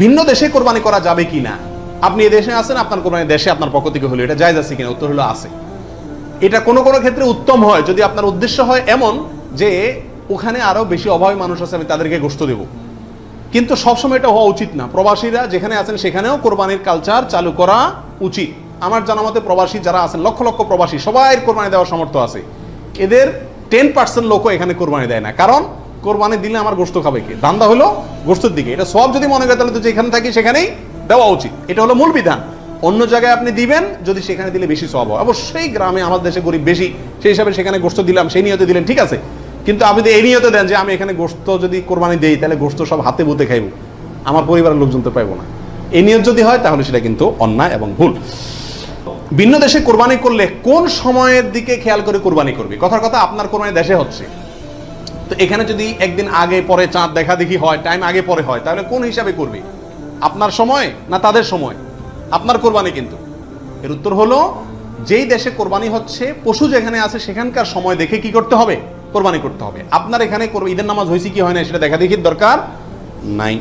ভিন্ন দেশে কোরবানি করা যাবে কিনা, আপনি এদেশে আছেন, আপনার কোরবানি দেশে আপনার পক্ষ থেকে হলো, এটা জায়েজ আছে কিনা? উত্তর হলো আছে। এটা কোনো কোনো ক্ষেত্রে উত্তম হয় যদি আপনার উদ্দেশ্য হয় এমন যে ওখানে আরো বেশি অভাবী মানুষ আছে, আমি তাদেরকে গোশত দেব। কিন্তু সবসময় এটা হওয়া উচিত না। প্রবাসীরা যেখানে আছেন সেখানেও কোরবানির কালচার চালু করা উচিত। আমার জানা মতে প্রবাসী যারা আছেন, লক্ষ লক্ষ প্রবাসী, সবাই কোরবানি দেওয়ার সামর্থ্য আছে। এদের 10% লোকও এখানে কোরবানি দেয় না, কারণ কোরবানি দিলে আমার গোশত খাবে কে? ধান্দা হলো গোশতের দিকে। এটা সব যদি মনে করে তাহলে তো যেখানে থাকি সেখানেই দেওয়া উচিত, এটা হলো মূল বিধান। অন্য জায়গায় আপনি দিবেন যদি সেখানে দিলে বেশি সওয়াব হয়। অবশ্যই গ্রামে আমাদের দেশে গরিব বেশি, সেই হিসাবে সেখানে গোশত দিলাম, সেই নিয়তে দিলেন, ঠিক আছে। কিন্তু আপনি এই নিয়তে দেন যে আমি এখানে গোশত যদি কোরবানি দেই তাহলে গোশত সব হাতে বুতে খাইব, আমার পরিবারের লোকজন তো পাইবো না, এই নিয়ত যদি হয় তাহলে সেটা কিন্তু অন্যায় এবং ভুল। ভিন্ন দেশে কোরবানি করলে কোন সময়ের দিকে খেয়াল করে কোরবানি করবে? কথার কথা, আপনার কোরবানি দেশে হচ্ছে, তো এখানে যদি একদিন আগে পরে চাঁদ দেখা দেখি হয়, টাইম আগে পরে হয়, তাহলে কোন হিসাবে করবে? আপনার সময় না তাদের সময়? আপনার কোরবানি কিন্তু। এর উত্তর হলো, যেই দেশে কোরবানি হচ্ছে, পশু যেখানে আছে সেখানকার সময় দেখে কি করতে হবে? কোরবানি করতে হবে। আপনার এখানে ঈদের নামাজ হয়েছে কি হয় না সেটা দেখা দেখির দরকার নাই।